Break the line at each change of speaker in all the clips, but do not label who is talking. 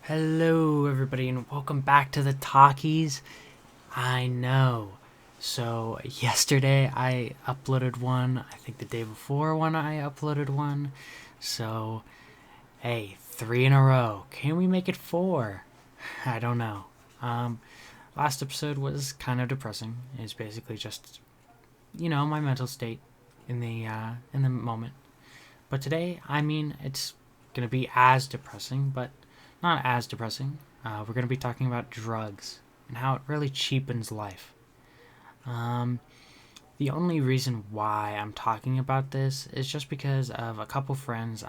Hello, everybody, and welcome back to the Talkies. I know. So, yesterday I uploaded one. I think the day before one I uploaded one. So, hey, 3 in a row. Can we make it four? I don't know. Last episode was kind of depressing. It's basically just, my mental state in the moment. But today, it's gonna be as depressing, but not as depressing. We're gonna be talking about drugs and how it really cheapens life. Um, the only reason why I'm talking about this is just because of a couple friends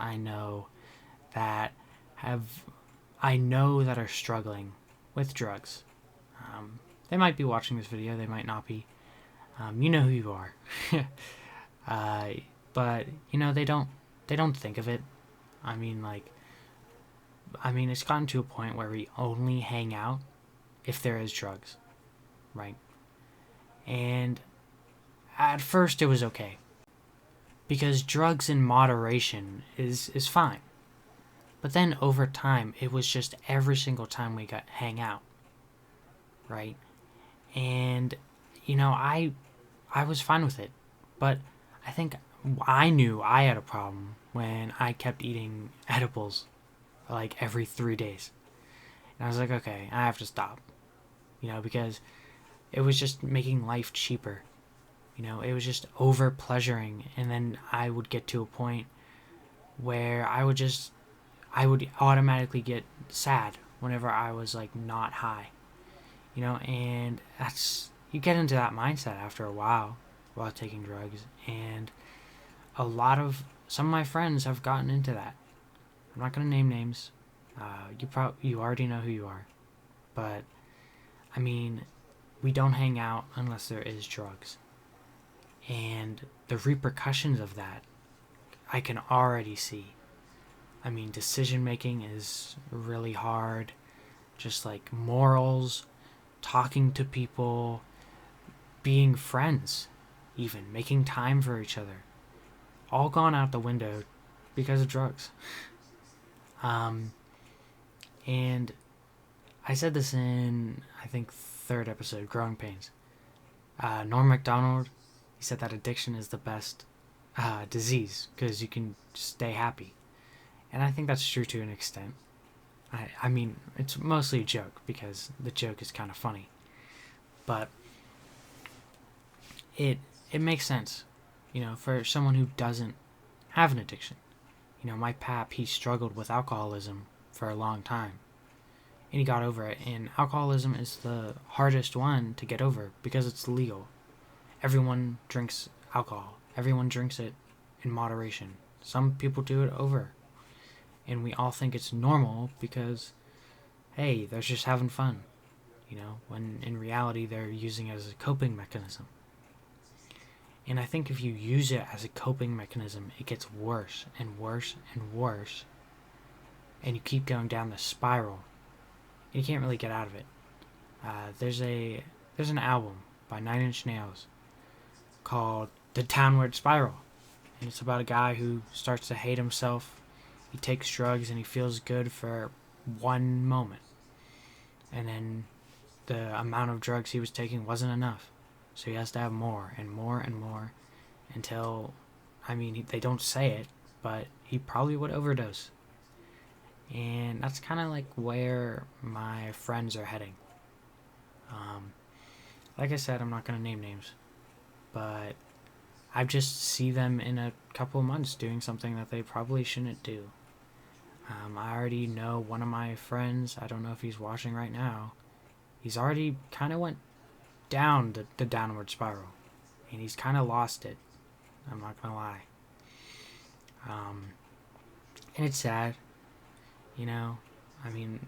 that have I know that are struggling with drugs. They might be watching this video, they might not be. You know who you are. uh, but they don't think of it. I mean, like, it's gotten to a point where we only hang out if there is drugs, right? And at first it was okay because drugs in moderation is fine. But then over time, it was just every single time we got hang out, right? And I was fine with it, but I think I knew I had a problem when I kept eating edibles like every 3 days. And I was like, okay, I have to stop, because it was just making life cheaper. It was just over pleasuring, and then I would get to a point where I would automatically get sad whenever I was like not high. And that's you get into that mindset after a while taking drugs, and a lot of some of my friends have gotten into that. I'm not gonna name names. You already know who you are, but I mean, we don't hang out unless there is drugs. And the repercussions of that, I can already see. Decision making is really hard. Just like morals, talking to people, being friends, even making time for each other. All gone out the window because of drugs. Um, and I said this in, I think, third episode, Growing Pains. Norm MacDonald, he said that addiction is the best disease because you can stay happy. And I think that's true to an extent. It's mostly a joke because the joke is kind of funny. But it it makes sense, for someone who doesn't have an addiction. My pap, he struggled with alcoholism for a long time. And he got over it. And alcoholism is the hardest one to get over because it's legal. Everyone drinks alcohol. Everyone drinks it in moderation. Some people do it over. And we all think it's normal because, hey, they're just having fun. When in reality they're using it as a coping mechanism. And I think if you use it as a coping mechanism, it gets worse and worse and worse. And you keep going down the spiral. And you can't really get out of it. There's an album by Nine Inch Nails called The Downward Spiral. And it's about a guy who starts to hate himself. He takes drugs and he feels good for one moment. And then the amount of drugs he was taking wasn't enough. So he has to have more and more and more until, they don't say it, but he probably would overdose. And that's kind of like where my friends are heading. Like I said, I'm not going to name names, but I just see them in a couple of months doing something that they probably shouldn't do. I already know one of my friends, I don't know if he's watching right now, he's already kind of went down the downward spiral. And he's kind of lost it. I'm not going to lie. And it's sad.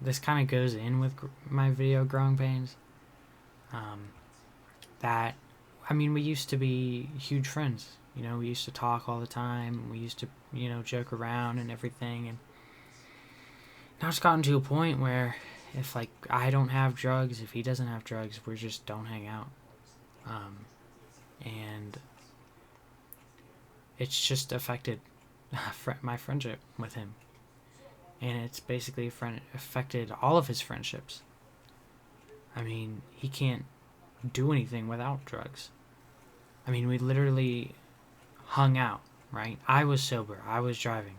This kind of goes in with my video Growing Pains. We used to be huge friends. We used to talk all the time. We used to, joke around and everything. And now it's gotten to a point where if, like, I don't have drugs, if he doesn't have drugs, we just don't hang out. And it's just affected my friendship with him. and it's basically affected all of his friendships. I mean, he can't do anything without drugs. I mean, we literally hung out, right? I was sober. I was driving.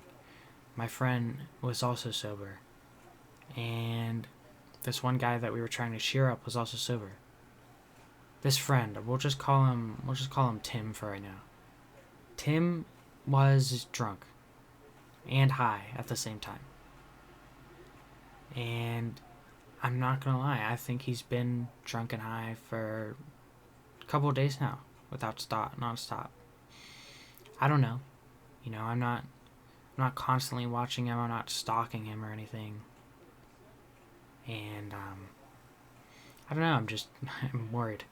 My friend was also sober. And this one guy that we were trying to cheer up was also sober. This friend, we'll just call him Tim for right now. Tim was drunk and high at the same time. And I'm not gonna lie, I think he's been drunk and high for a couple of days now without non-stop. I don't know. I'm not constantly watching him. I'm not stalking him or anything. And I don't know. I'm worried.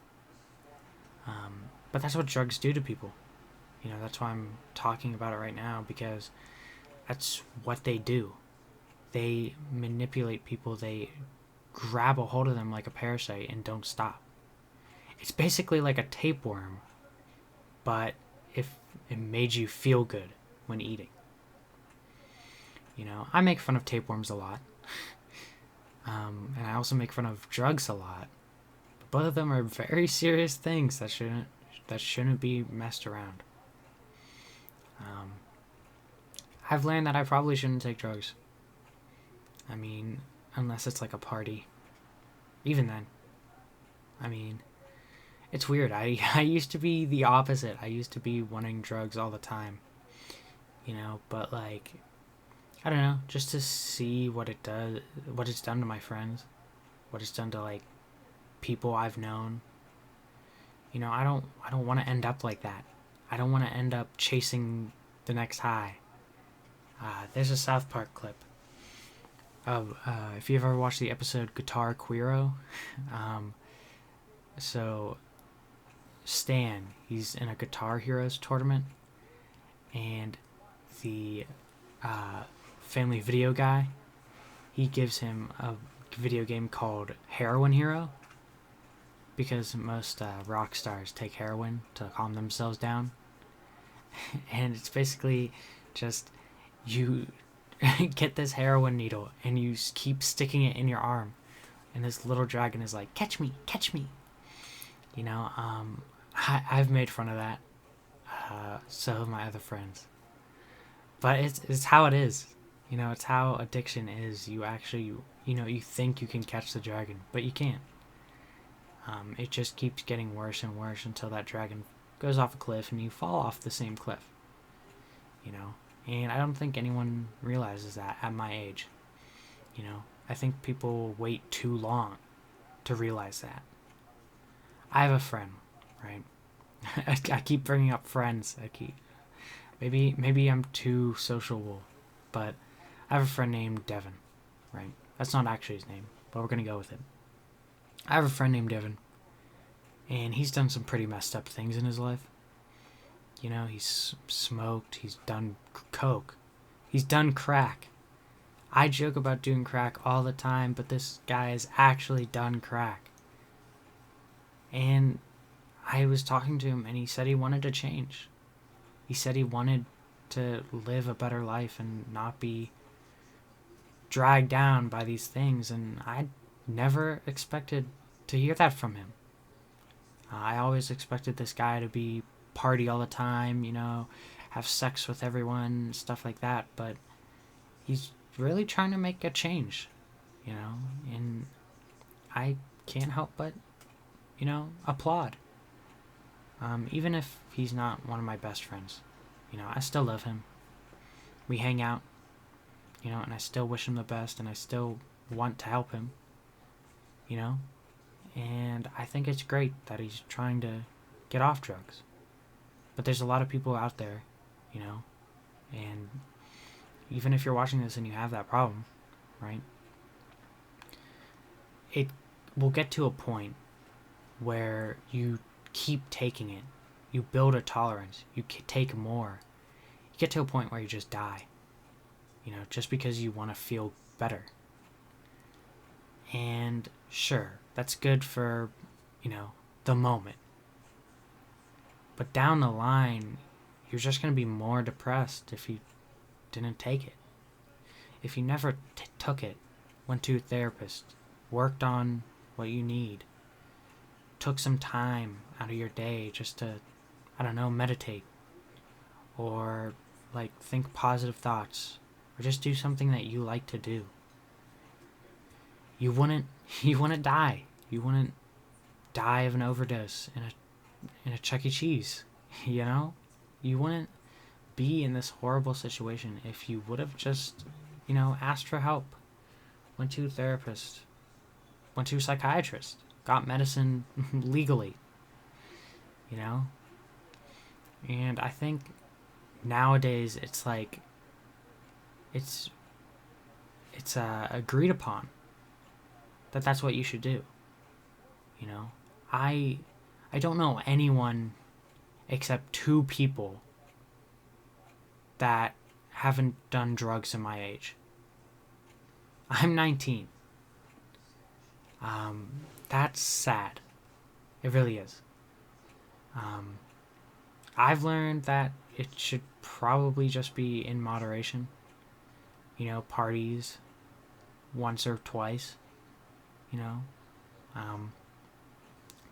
But that's what drugs do to people. That's why I'm talking about it right now, because that's what they do. They manipulate people. They grab a hold of them like a parasite and don't stop. It's basically like a tapeworm, but if it made you feel good when eating. I make fun of tapeworms a lot. And I also make fun of drugs a lot. But both of them are very serious things that shouldn't be messed around. I've learned that I probably shouldn't take drugs. I mean, unless it's like a party. Even then. I mean, it's weird. I used to be the opposite. I used to be wanting drugs all the time. But like, I don't know, just to see what it's done to my friends, what it's done to like people I've known. I don't want to end up like that. I don't want to end up chasing the next high. There's a South Park clip of if you ever watched the episode Guitar Queero. So Stan, he's in a Guitar Heroes tournament, and the family video guy, he gives him a video game called Heroin Hero, because most rock stars take heroin to calm themselves down. And it's basically just you get this heroin needle and you keep sticking it in your arm, and this little dragon is like, catch me, catch me. I've made fun of that. So have my other friends. But it's how it is. It's how addiction is. You actually, you think you can catch the dragon, but you can't. It just keeps getting worse and worse until that dragon goes off a cliff and you fall off the same cliff. And I don't think anyone realizes that at my age. I think people wait too long to realize that. I have a friend, right? I keep bringing up friends. Maybe I'm too sociable, but I have a friend named Devin, right? That's not actually his name, but we're gonna go with it. I have a friend named Devin, and he's done some pretty messed up things in his life. He's smoked, he's done coke, he's done crack. I joke about doing crack all the time, but this guy has actually done crack. And I was talking to him, and he said he wanted to change. He said he wanted to live a better life and not be dragged down by these things, and I never expected to hear that from him. I always expected this guy to be party all the time, have sex with everyone, stuff like that, but he's really trying to make a change, and I can't help but, applaud. Even if he's not one of my best friends, I still love him. We hang out, and I still wish him the best, and I still want to help him, and I think it's great that he's trying to get off drugs. But there's a lot of people out there, and even if you're watching this and you have that problem, right, it will get to a point where you keep taking it. You build a tolerance. You take more. You get to a point where you just die. Just because you want to feel better. And sure, that's good for, the moment. But down the line, you're just going to be more depressed if you didn't take it. if you never took it, went to a therapist, worked on what you need, took some time out of your day just to, I don't know, meditate, or like think positive thoughts, or just do something that you like to do, you wouldn't you wouldn't die. You wouldn't die of an overdose in a Chuck E. Cheese. You know? You wouldn't be in this horrible situation if you would have just, asked for help, went to a therapist, went to a psychiatrist, got medicine legally, you know? And I think nowadays it's like, it's agreed upon that that's what you should do, you know? I don't know anyone except 2 people that haven't done drugs in my age. I'm 19. That's sad. It really is. I've learned that it should probably just be in moderation. Parties once or twice,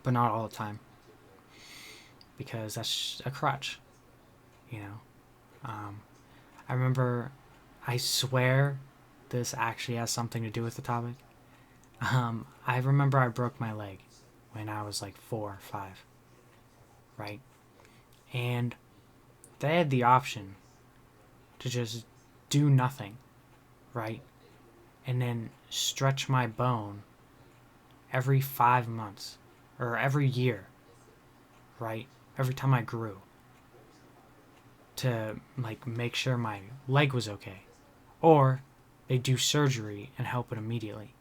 but not all the time, because that's a crutch, I remember, I swear this actually has something to do with the topic. I remember I broke my leg when I was like 4 or 5, right? And they had the option to just do nothing, right? And then stretch my bone every 5 months or every year, right? Every time I grew, to like make sure my leg was okay. Or they do surgery and help it immediately,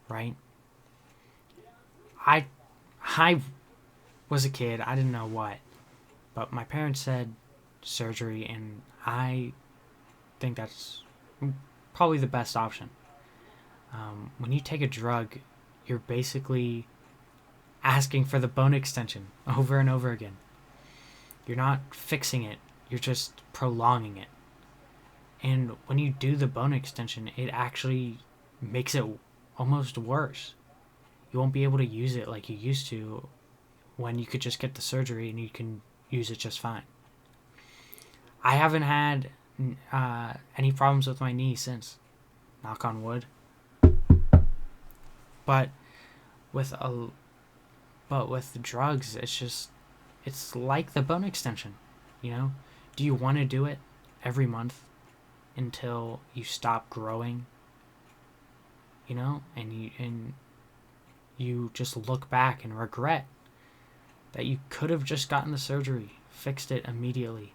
right? I was a kid, I didn't know what, but my parents said surgery, and I think that's probably the best option. When you take a drug, you're basically asking for the bone extension over and over again. You're not fixing it, you're just prolonging it. And when you do the bone extension, it actually makes it almost worse. You won't be able to use it like you used to, when you could just get the surgery and you can use it just fine. I haven't had any problems with my knee since, knock on wood. But with drugs, it's like the bone extension, Do you want to do it every month until you stop growing, and you just look back and regret that you could have just gotten the surgery, fixed it immediately,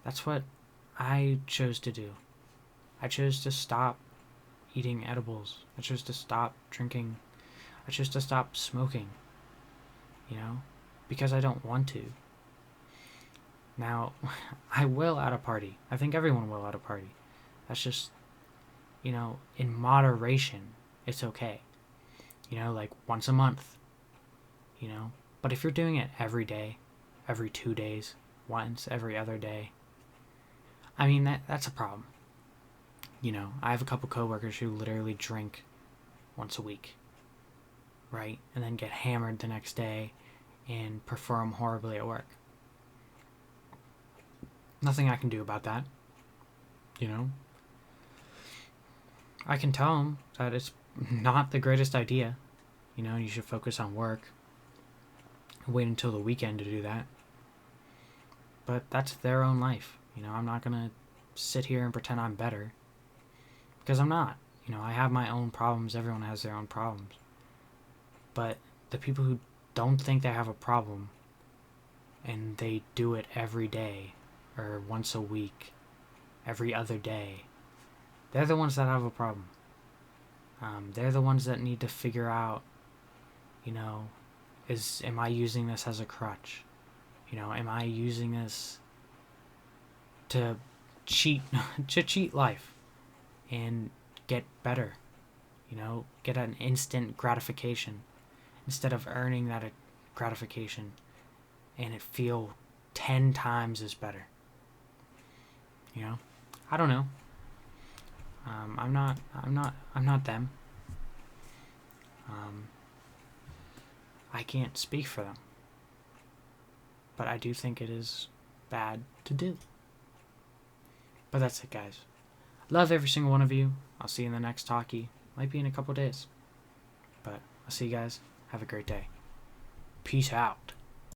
That's what I chose to do. I chose to stop eating edibles. I chose to stop drinking. I chose to stop smoking, because I don't want to. Now, I will at a party. I think everyone will at a party. That's just, in moderation, it's okay. Like once a month, But if you're doing it every day, every 2 days, once every other day, I mean, that's a problem. I have a couple coworkers who literally drink once a week, right? And then get hammered the next day and perform horribly at work. Nothing I can do about that, I can tell them that it's not the greatest idea. You should focus on work. Wait until the weekend to do that. But that's their own life. I'm not going to sit here and pretend I'm better, because I'm not. I have my own problems. Everyone has their own problems. But the people who don't think they have a problem and they do it every day or once a week, every other day, they're the ones that have a problem. They're the ones that need to figure out, am I using this as a crutch? Am I using this to cheat life and get better? Get an instant gratification instead of earning that gratification and it feel 10 times as better. You know, I don't know. I'm not them. I can't speak for them. But I do think it is bad to do. But that's it, guys. Love every single one of you. I'll see you in the next talkie. Might be in a couple days. But I'll see you guys. Have a great day. Peace out.